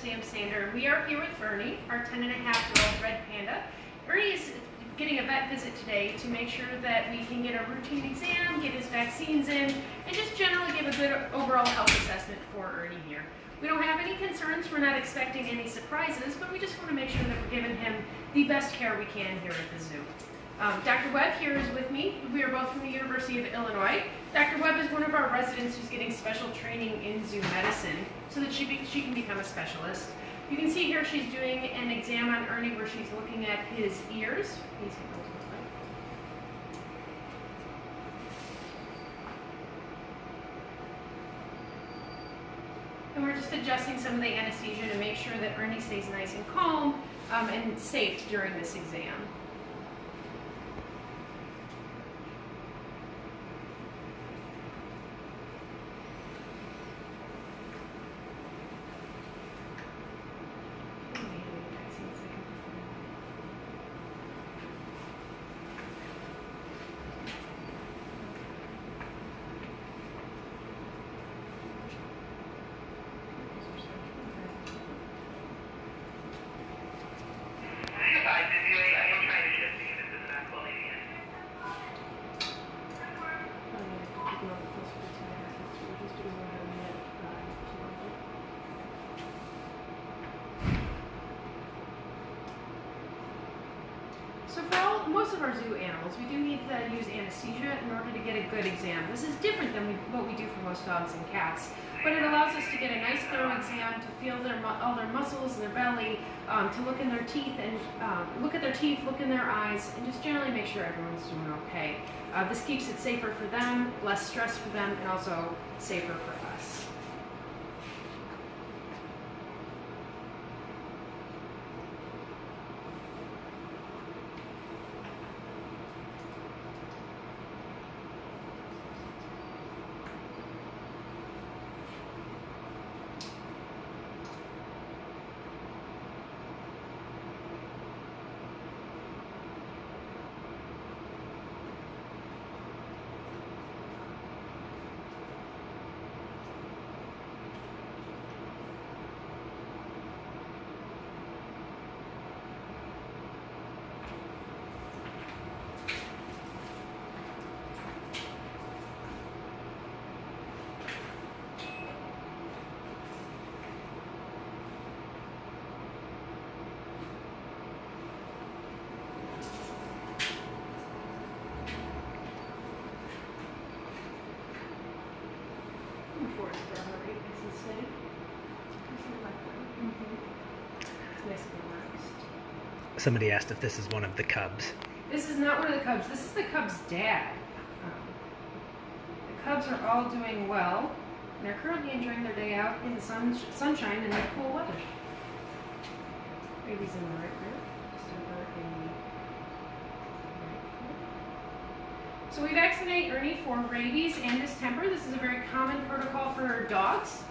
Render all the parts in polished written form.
Sam Sander. We are here with Ernie, our 10-and-a-half-year-old red panda. Ernie is getting a vet visit today to make sure that we can get a routine exam, get his vaccines in, and just generally give a good overall health assessment for Ernie here. We don't have any concerns, we're not expecting any surprises, but we just want to make sure that we're giving him the best care we can here at the zoo. Dr. Webb here is with me. We are both from the University of Illinois. Dr. Webb is one of our residents who's getting special training in zoo medicine so that she can become a specialist. You can see here she's doing an exam on Ernie where she's looking at his ears. And we're just adjusting some of the anesthesia to make sure that Ernie stays nice and calm and safe during this exam. So for most of our zoo animals, we do need to use anesthesia in order to get a good exam. This is different than what we do for most dogs and cats, but it allows us to get a nice thorough exam, to feel all their muscles in their belly, to look in their teeth and look at their teeth, look in their eyes, and just generally make sure everyone's doing okay. This keeps it safer for them, less stress for them, and also safer for us. Somebody asked if this is one of the cubs. This is not one of the cubs. This is the cub's dad. The cubs are all doing well, and they're currently enjoying their day out in the sunshine and the cool weather. Baby's in the right group. So we vaccinate Ernie for rabies and distemper. This is a very common protocol for dogs.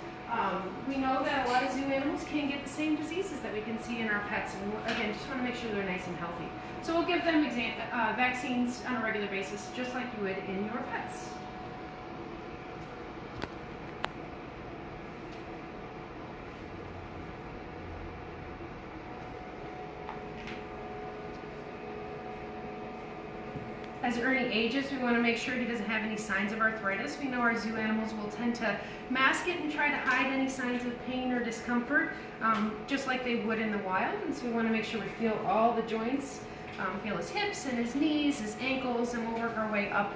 We know that a lot of zoo animals can get the same diseases that we can see in our pets, and again, just want to make sure they're nice and healthy. So we'll give them vaccines on a regular basis, just like you would in your pets. As Ernie ages, we want to make sure he doesn't have any signs of arthritis. We know our zoo animals will tend to mask it and try to hide any signs of pain or discomfort, just like they would in the wild. And so we want to make sure we feel all the joints, feel his hips and his knees, his ankles, and we'll work our way up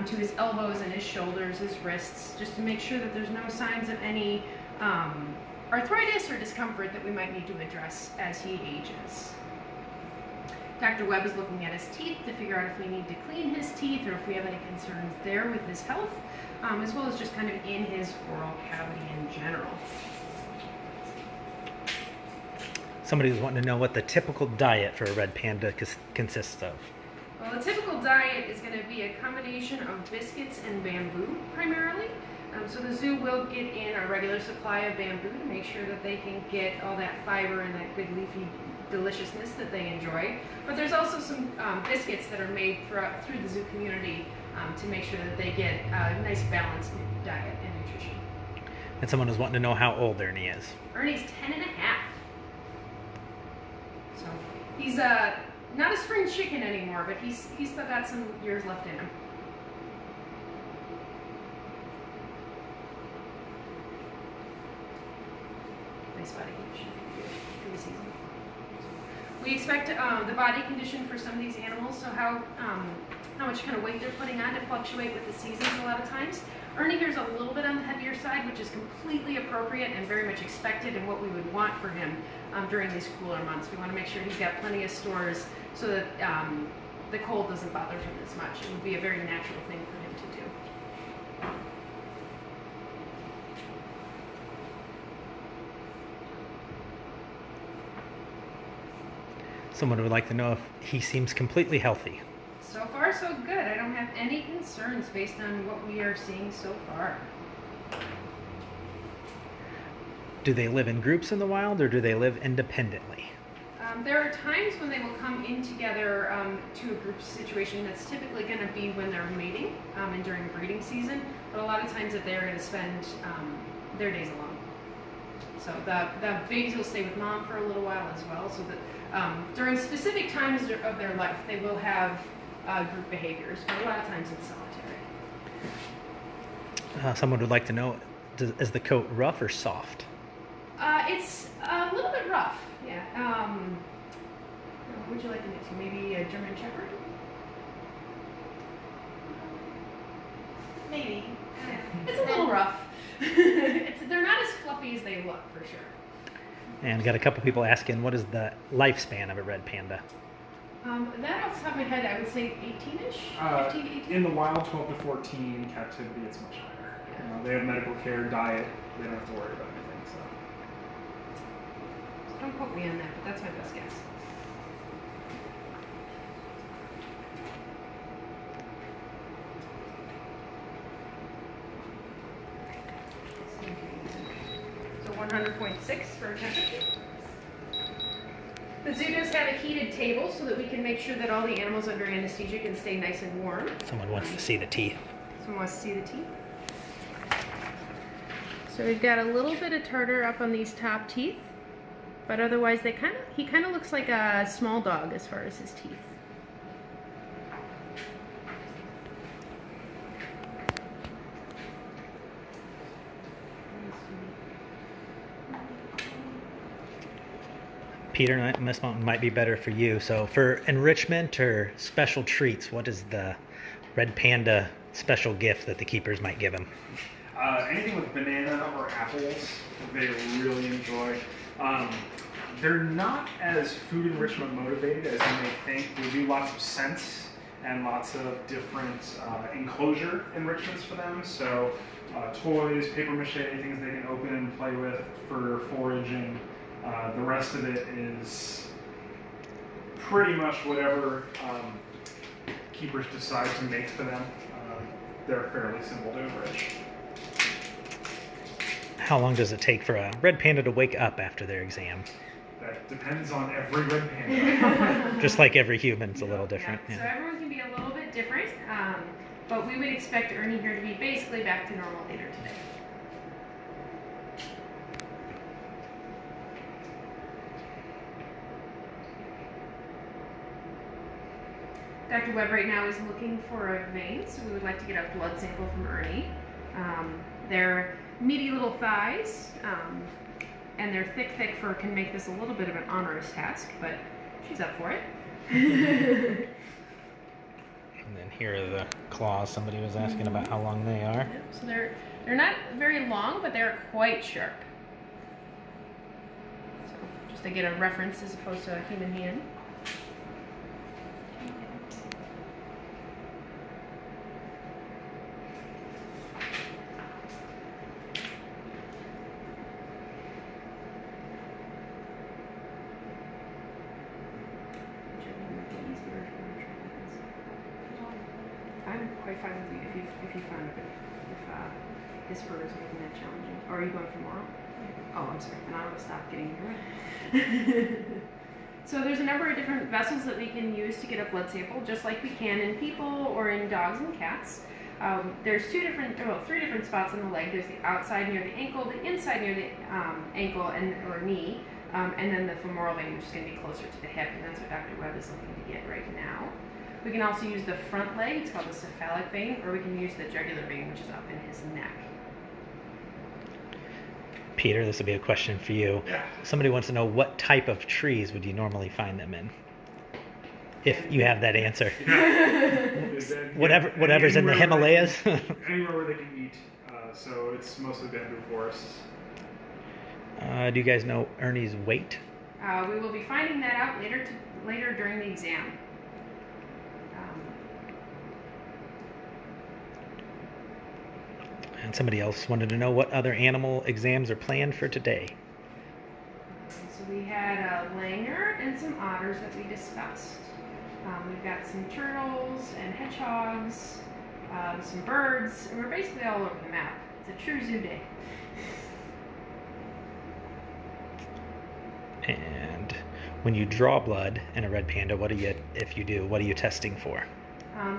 to his elbows and his shoulders, his wrists, just to make sure that there's no signs of any arthritis or discomfort that we might need to address as he ages. Dr. Webb is looking at his teeth to figure out if we need to clean his teeth or if we have any concerns there with his health, as well as just kind of in his oral cavity in general. Somebody was wanting to know what the typical diet for a red panda consists of. Well, the typical diet is going to be a combination of biscuits and bamboo, primarily. So the zoo will get in a regular supply of bamboo to make sure that they can get all that fiber and that good leafy deliciousness that they enjoy. But there's also some biscuits that are made through the zoo community to make sure that they get a nice balanced diet and nutrition. And someone was wanting to know how old Ernie is. Ernie's 10 and a half. So he's not a spring chicken anymore, but he's still got some years left in him. Nice body condition for the season. We expect the body condition for some of these animals, so how much kind of weight they're putting on, to fluctuate with the seasons a lot of times. Ernie here's a little bit on the heavier side, which is completely appropriate and very much expected and what we would want for him during these cooler months. We want to make sure he's got plenty of stores so that the cold doesn't bother him as much. It would be a very natural thing for him to do. Someone would like to know if he seems completely healthy. So far, so good. I don't have any concerns based on what we are seeing so far. Do they live in groups in the wild, or do they live independently? There are times when they will come in together to a group situation. That's typically going to be when they're mating and during breeding season, but a lot of times that they're going to spend their days alone. So the babies will stay with mom for a little while as well, so that during specific times of their life they will have group behaviors, but a lot of times it's solitary. Someone would like to know, is the coat rough or soft? It's a little bit rough, yeah. What would you like to mix? Maybe a German Shepherd? Maybe. It's a little rough. They're not as fluffy as they look, for sure. And got a couple people asking, what is the lifespan of a red panda? That off the top of my head, I would say 18-ish, 15 to 18. In the wild, 12 to 14. In captivity, it's much higher. Yeah. They have medical care, diet. They don't have to worry about anything. So. Don't quote me on that, but that's my best guess. So 100.6 for temperature. The zoo does have a heated table so that we can make sure that all the animals under anesthesia can stay nice and warm. Someone wants to see the teeth. Someone wants to see the teeth. So we've got a little bit of tartar up on these top teeth, but otherwise he kind of looks like a small dog as far as his teeth. Peter, this one might be better for you. So for enrichment or special treats, what is the red panda special gift that the keepers might give him? Anything with banana or apples, they really enjoy. They're not as food enrichment motivated as you may think. We do lots of scents and lots of different enclosure enrichments for them. So toys, paper mache, things they can open and play with for foraging. The rest of it is pretty much whatever keepers decide to make for them. They're fairly simple to enrich. How long does it take for a red panda to wake up after their exam? That depends on every red panda. Just like every human, it's a little different. Yeah. Yeah. So everyone can be a little bit different, but we would expect Ernie here to be basically back to normal later today. Dr. Webb right now is looking for a vein, so we would like to get a blood sample from Ernie. Their meaty little thighs and their thick fur can make this a little bit of an onerous task, but she's up for it. And then here are the claws. Somebody was asking about how long they are. So they're not very long, but they're quite sharp. So just to get a reference as opposed to a human hand. I'm quite fine with you if you find it. If his fur is making that challenging. Or are you going for more? Oh, I'm sorry. Then I will stop getting here. So there's a number of different vessels that we can use to get a blood sample, just like we can in people or in dogs and cats. There's three different spots on the leg. There's the outside near the ankle, the inside near the ankle or knee, and then the femoral vein, which is going to be closer to the hip, and that's what Dr. Webb is looking to get right now. We can also use the front leg, it's called the cephalic vein, or we can use the jugular vein, which is up in his neck. Peter, this will be a question for you. Yeah. Somebody wants to know, what type of trees would you normally find them in? If you have that answer. Whatever's in the Himalayas. Anywhere where they can eat. So it's mostly bamboo forests. Do you guys know Ernie's weight? We will be finding that out later during the exam. And somebody else wanted to know what other animal exams are planned for today. So we had a langur and some otters that we discussed. We've got some turtles and hedgehogs, some birds, and we're basically all over the map. It's a true zoo day. And when you draw blood in a red panda, if you do, what are you testing for?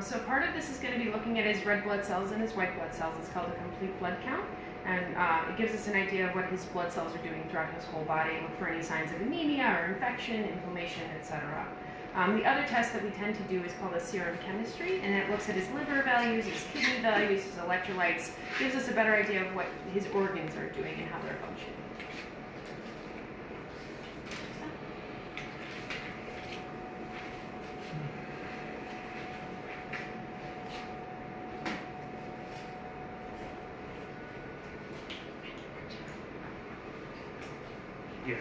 So part of this is going to be looking at his red blood cells and his white blood cells. It's called a complete blood count. And it gives us an idea of what his blood cells are doing throughout his whole body. Look for any signs of anemia or infection, inflammation, etc. The other test that we tend to do is called a serum chemistry, and it looks at his liver values, his kidney values, his electrolytes. Gives us a better idea of what his organs are doing and how they're functioning. Yeah.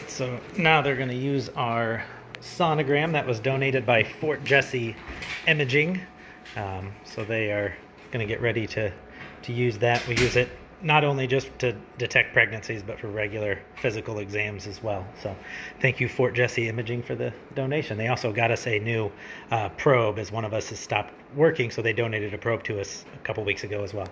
So now they're going to use our sonogram that was donated by Fort Jesse Imaging. So they are going to get ready to use that. We use it not only just to detect pregnancies, but for regular physical exams as well. So thank you, Fort Jesse Imaging, for the donation. They also got us a new probe, as one of us has stopped working, so they donated a probe to us a couple weeks ago as well.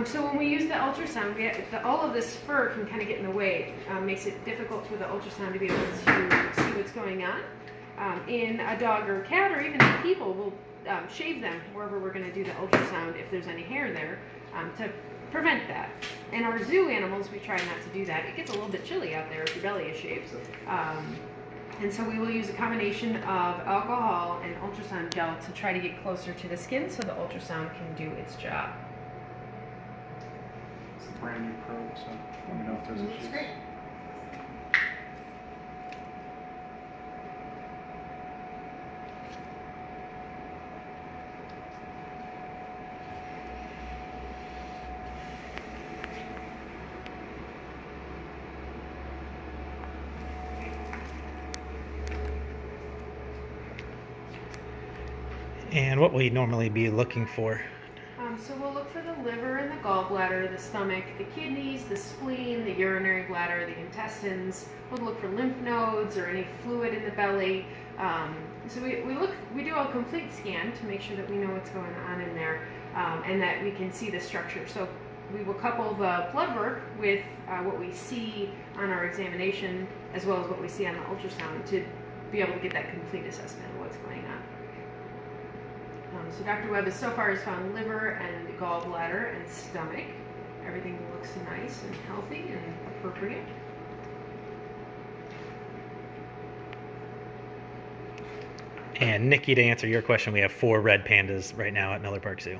So when we use the ultrasound, all of this fur can kind of get in the way. Makes it difficult for the ultrasound to be able to see what's going on. In a dog or a cat, or even in people, we'll shave them wherever we're going to do the ultrasound if there's any hair there, to prevent that. In our zoo animals, we try not to do that. It gets a little bit chilly out there if your belly is shaved. And so we will use a combination of alcohol and ultrasound gel to try to get closer to the skin so the ultrasound can do its job. It's a brand new probe, so let me know if there's issues. That's great. And what will you normally be looking for? So we'll look for the liver and the gallbladder, the stomach, the kidneys, the spleen, the urinary bladder, the intestines. We'll look for lymph nodes or any fluid in the belly. So we do a complete scan to make sure that we know what's going on in there, and that we can see the structure. So we will couple the blood work with what we see on our examination, as well as what we see on the ultrasound, to be able to get that complete assessment of what's going on. So Dr. Webb so far has found liver and gallbladder and stomach. Everything looks nice and healthy and appropriate. And Nikki, to answer your question, we have 4 red pandas right now at Miller Park Zoo.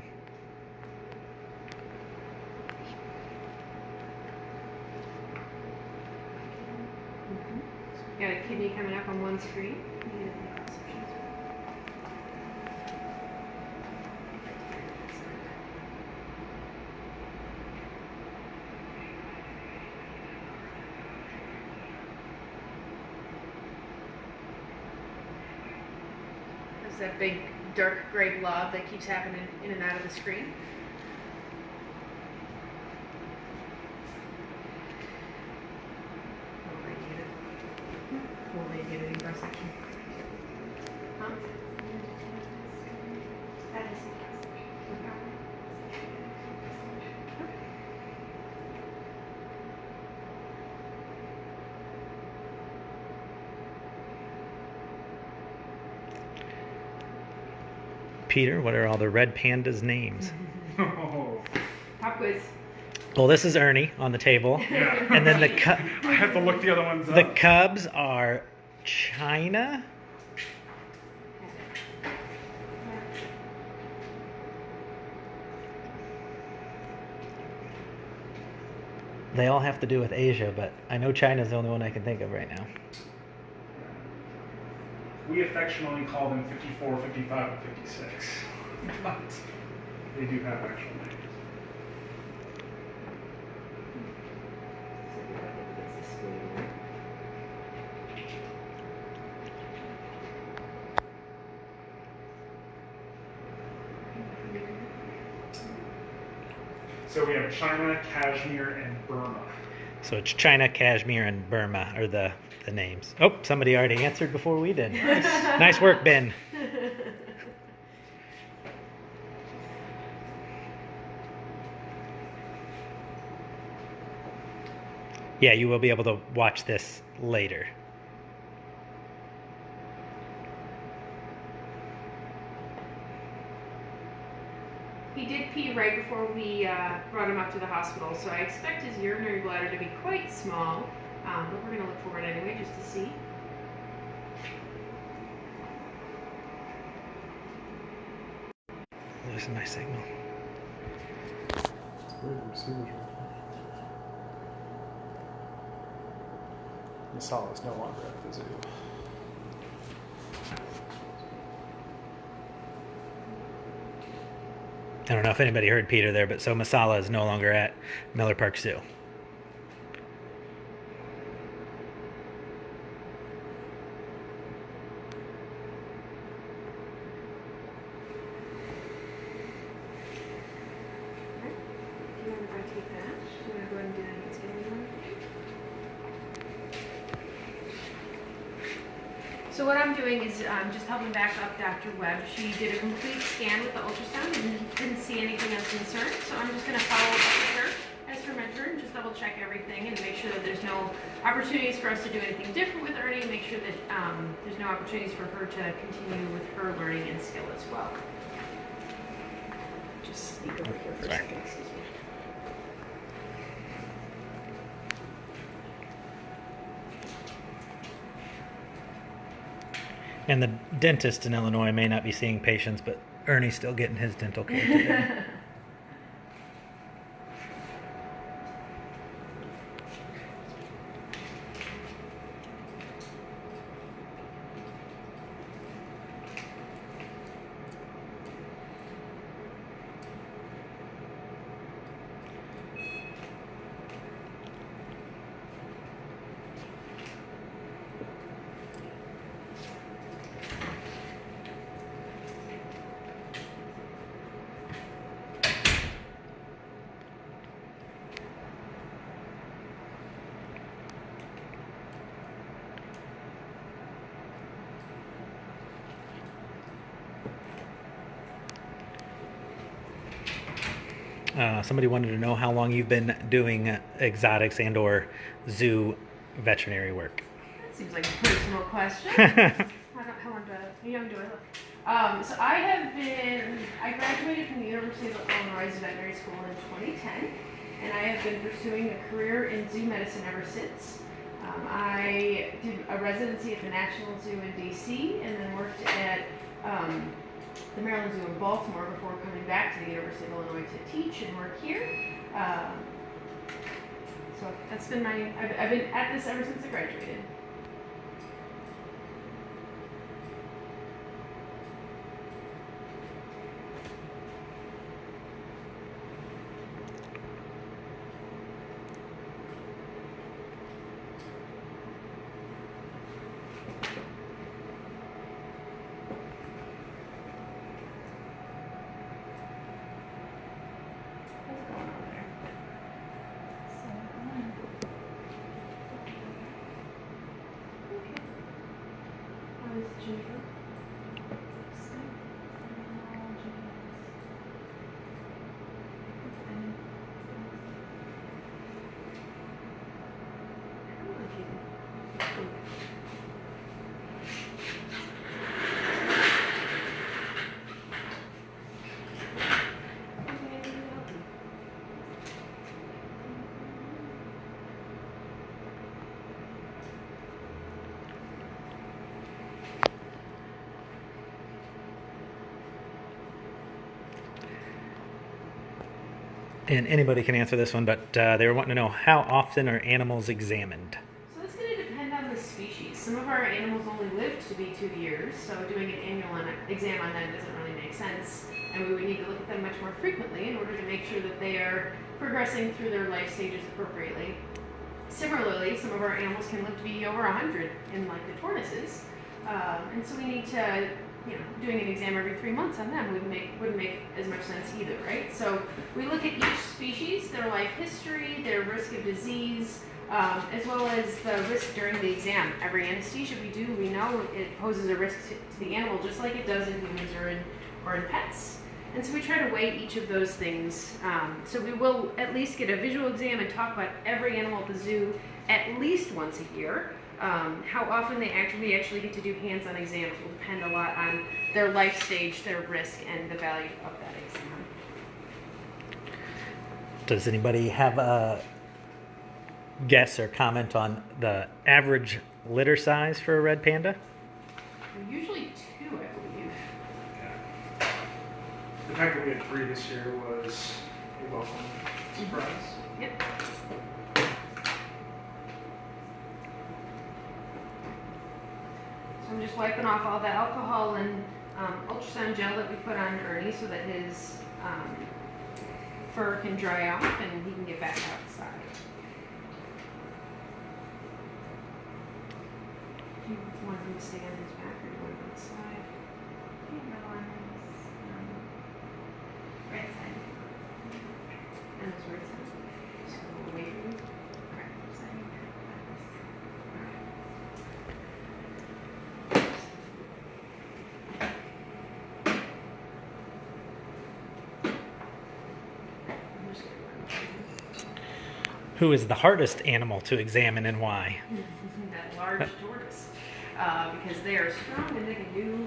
Got a kidney coming up on one screen. It's that big dark gray blob that keeps happening in and out of the screen. Radiated cross section. Huh? Peter, what are all the red pandas' names? Oh. Pop quiz. Well, this is Ernie on the table. Yeah. And then I have to look the other ones up. the cubs are China. They all have to do with Asia, but I know China's the only one I can think of right now. We affectionately call them 54, 55, and 56. But they do have actual names. So we have China, Kashmir, and Burma. So it's China, Kashmir, and Burma are the names. Oh, somebody already answered before we did. Nice work, Ben. Yeah, you will be able to watch this later. He did pee right before we brought him up to the hospital, so I expect his urinary bladder to be quite small, but we're going to look for it anyway just to see. Losing my signal. Masala is no longer at the zoo. I don't know if anybody heard Peter there, but so Masala is no longer at Miller Park Zoo. Do you want to take that? Do you want to go ahead and do that against anyone? So what I'm doing is just helping back up Dr. Webb. She did a complete scan with the ultrasound and didn't see anything of concern. So I'm just going to follow up with her as her mentor and just double check everything and make sure that there's no opportunities for us to do anything different with Ernie. Make sure that there's no opportunities for her to continue with her learning and skill as well. Just sneak over here for a second. Excuse me. And the dentist in Illinois may not be seeing patients, but Ernie's still getting his dental care today. Somebody wanted to know how long you've been doing exotics and or zoo veterinary work. That seems like a personal question. How young do I look? So I graduated from the University of Illinois Veterinary School in 2010, and I have been pursuing a career in zoo medicine ever since. I did a residency at the National Zoo in DC, and then worked at the Maryland Zoo in Baltimore before coming back to the University of Illinois to teach and work here. So that's been I've been at this ever since I graduated. And anybody can answer this one, but they were wanting to know, how often are animals examined? So that's going to depend on the species. Some of our animals only live to be 2 years, so doing an annual exam on them doesn't really make sense. And we would need to look at them much more frequently in order to make sure that they are progressing through their life stages appropriately. Similarly, some of our animals can live to be over 100 in like the tortoises. And so we need to, doing an exam every 3 months on them wouldn't make as much sense either, right? So we look at each species, their life history, their risk of disease, as well as the risk during the exam. Every anesthesia we do, we know it poses a risk to the animal just like it does in humans or in pets. And so we try to weigh each of those things. So we will at least get a visual exam and talk about every animal at the zoo at least once a year. How often we actually get to do hands-on exams will depend a lot on their life stage, their risk, and the value of that exam. Does anybody have a guess or comment on the average litter size for a red panda? Usually 2, I believe. Yeah. The fact that we had 3 this year was a welcome surprise. Yep. So I'm just wiping off all the alcohol and ultrasound gel that we put on Ernie so that his fur can dry off and he can get back outside. Do you want him to stay on his back or do you want him on the side? You can go on his right side. On his right side. So away from you. Right side. I'm just gonna run Who is the hardest animal to examine and why? that large tortoise. Because they are strong and they can do,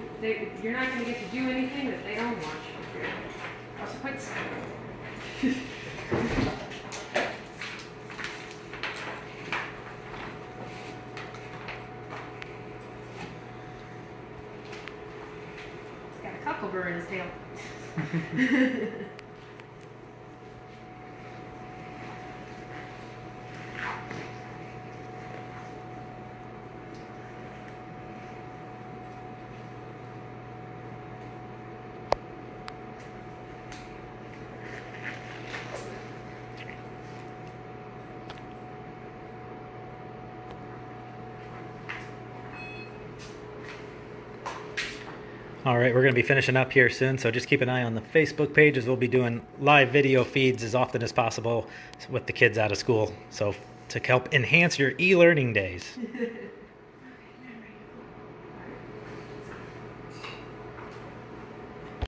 you're not going to get to do anything that they don't want you to do. Also, quite small. Got a cockleburr in his tail. All right, we're going to be finishing up here soon, so just keep an eye on the Facebook page as we'll be doing live video feeds as often as possible with the kids out of school, so to help enhance your e-learning days.